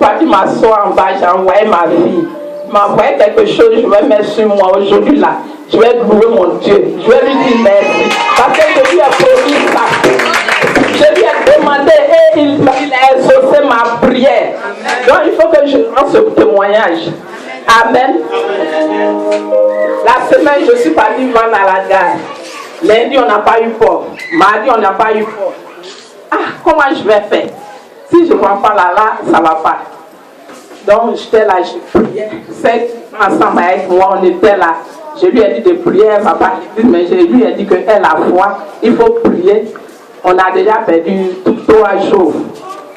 partie m'asseoir en bas, j'ai envoyé ma fille. Il m'a envoyé quelque chose, je vais mettre sur moi aujourd'hui là. Je vais louer mon Dieu. Je vais lui dire merci. Parce que je lui ai promis ça. Je lui ai demandé et il a exaucé ma prière. Donc il faut que je rende ce témoignage. Amen. La semaine, je suis partie vendre à la gare. Lundi, on n'a pas eu port. Mardi, on n'a pas eu port. Ah, comment je vais faire? Si je ne prends pas là, ça ne va pas. Donc, j'étais là, je priais. C'est ensemble avec moi, on était là. Je lui ai dit de prier, elle ne va pas l'église, mais je lui ai dit qu'elle a foi. Il faut prier. On a déjà perdu 3 jours.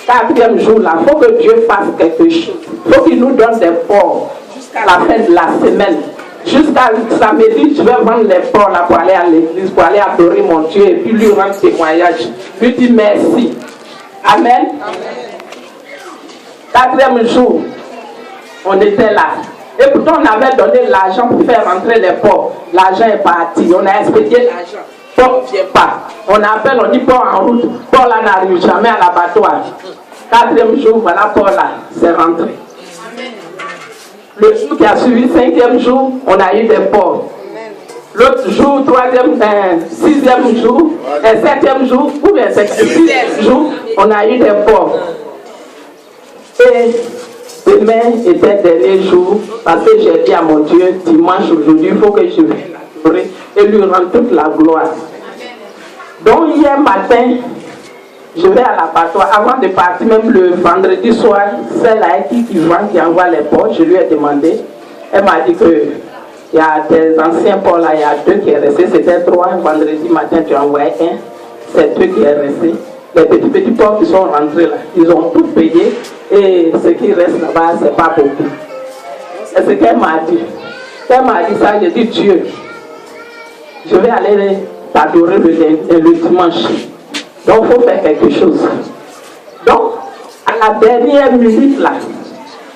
4e jour, là, il faut que Dieu fasse quelque chose. Il faut qu'il nous donne des ports jusqu'à la fin de la semaine. Jusqu'à samedi, je vais vendre les ports là pour aller à l'église, pour aller adorer mon Dieu et puis lui rendre témoignage. Lui dire merci. Amen. 4e jour, on était là. Et pourtant, on avait donné l'argent pour faire rentrer les ports. L'argent est parti. On a expédié l'argent. Port ne vient pas. On appelle, on dit port en route. Port là n'arrive jamais à l'abattoir. 4e jour, voilà port là. C'est rentré. Le jour qui a suivi, 5e jour, on a eu des ports. L'autre jour, 3e, 6e jour, 7e jour, ou bien 6e jour, on a eu des ports. Et demain était le dernier jour, parce que j'ai dit à mon Dieu, dimanche aujourd'hui, il faut que je vienne l'adorer et lui rendre toute la gloire. Donc hier matin, je vais à l'abattoir. Avant de partir, même le vendredi soir, celle avec qui vend, qui envoie les ports, je lui ai demandé. Elle m'a dit qu'il y a des anciens ports là, il y a 2 qui est resté. C'était 3. Vendredi matin, tu as envoyé 1. C'est 2 qui est resté. Les petits ports qui sont rentrés là, ils ont tout payé. Et ce qui reste là-bas, c'est pas beaucoup. C'est ce qu'elle m'a dit. Elle m'a dit ça, j'ai dit Dieu, je vais aller t'adorer le dimanche. Donc, il faut faire quelque chose. Donc, à la dernière minute, là,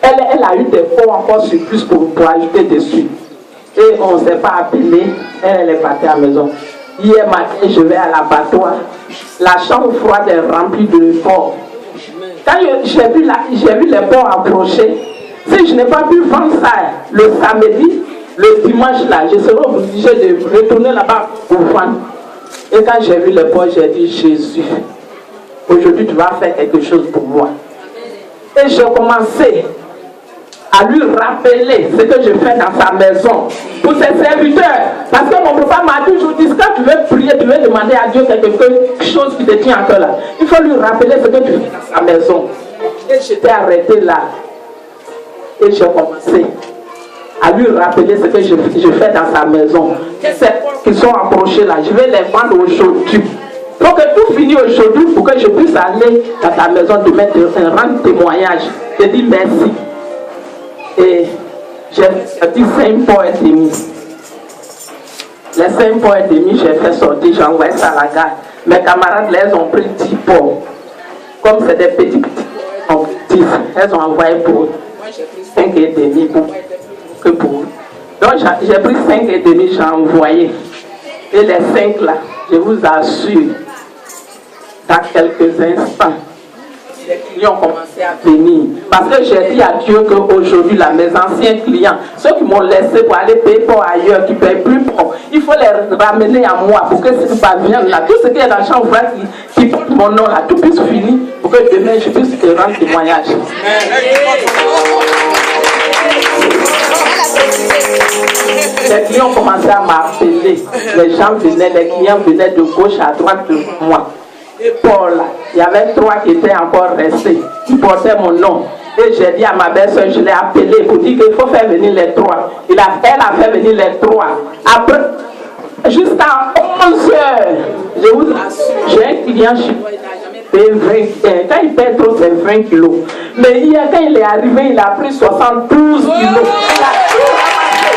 elle a eu des fonds encore sur plus pour ajouter dessus. Et on ne s'est pas appelé. Elle est partie à la maison. Hier matin, je vais à l'abattoir. La chambre froide est remplie de porcs. Quand j'ai vu les porcs approcher, si je n'ai pas pu vendre ça le samedi, le dimanche, là, je serai obligé de retourner là-bas pour vendre. Et quand j'ai vu les porcs, j'ai dit, Jésus, aujourd'hui tu vas faire quelque chose pour moi. Et j'ai commencé à lui rappeler ce que je fais dans sa maison pour ses serviteurs. Parce que mon papa m'a toujours dit, quand tu veux prier, tu veux demander à Dieu quelque chose qui te tient à cœur là, il faut lui rappeler ce que tu fais dans sa maison. Et j'étais arrêté là. Et j'ai commencé à lui rappeler ce que je fais dans sa maison. Ces porcs qui sont approchés là, je vais les vendre aujourd'hui. Il faut que tout finisse aujourd'hui pour que je puisse aller dans ta maison demain te rendre témoignage. Je dis merci. Et j'ai sorti 5 porcs et demi. Les 5 porcs et demi, j'ai fait sortir, j'ai envoyé ça à la gare. Mes camarades, les ont pris 10 porcs. Comme c'est des petits porcs, elles ont envoyé pour eux. Moi, j'ai pris 5 et demi pour eux. Donc, j'ai pris 5 et demi, j'ai envoyé. Et les 5 là, je vous assure, dans quelques instants, les clients ont commencé à venir. Parce que j'ai dit à Dieu qu'aujourd'hui, là, mes anciens clients, ceux qui m'ont laissé pour aller payer pour ailleurs, qui ne payent plus pour, il faut les ramener à moi pour que ce qui parvienne là, tout ce qui est dans la chambre qui porte mon nom là, tout puisse finir pour que demain je puisse te rendre témoignage. Les clients ont commencé à m'appeler. Les gens venaient, les clients venaient de gauche à droite de moi. Et Paul, il y avait 3 qui étaient encore restés. Ils portaient mon nom. Et j'ai dit à ma belle-soeur, je l'ai appelé pour dire qu'il faut faire venir les 3. Elle a fait venir les 3. Après, jusqu'à 11 heures, je vous assure, j'ai un client chinois, il n'a jamais payé 20. Quand il paye trop, c'est 20 kilos. Mais hier, quand il est arrivé, il a pris 72 kilos. Il a tout ramassé.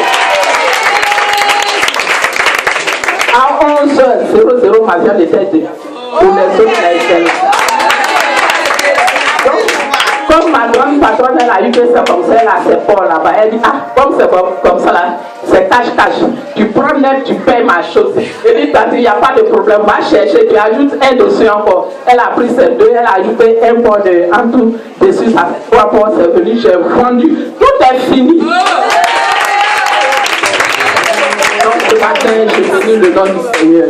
À 11h00, ma viande était déjà pour les autres là. Comme ma grande patronne, elle a eu que c'est comme ça, elle a ses ports là-bas. Elle dit, ah, comme c'est comme ça là, c'est cache-cache. Tu prends net, tu payes ma chose. Elle dit, il n'y a pas de problème, va chercher, tu ajoutes un dessus encore. Elle a pris ses deux, elle a ajouté un port en tout dessus, ça fait 3 ports, c'est venu, j'ai vendu. Tout est fini. Donc ce matin, je bénis le nom du Seigneur.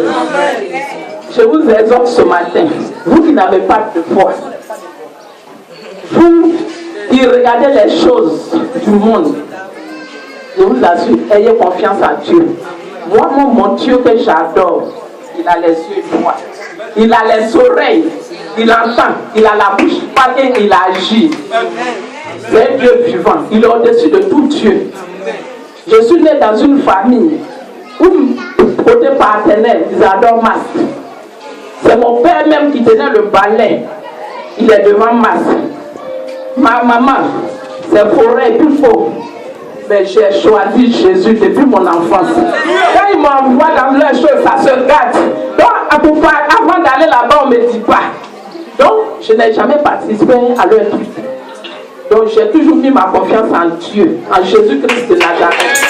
Je vous exhorte ce matin, vous qui n'avez pas de foi, vous qui regardez les choses du monde, je vous assure, ayez confiance en Dieu. Moi, mon Dieu que j'adore, il a les yeux droits, il a les oreilles, il entend, il a la bouche parlée, il agit. C'est un Dieu vivant, il est au-dessus de tout Dieu. Je suis né dans une famille où, côté paternel, ils adorent Mas. C'est mon père même qui tenait le balai. Il est devant Mas. Ma maman, c'est forêt, plus faux. Mais j'ai choisi Jésus depuis mon enfance. Quand il m'envoie dans les choses, ça se gâte. Donc, avant d'aller là-bas, on ne me dit pas. Donc, je n'ai jamais participé à leur truc. Donc, j'ai toujours mis ma confiance en Dieu, en Jésus-Christ de Nazareth.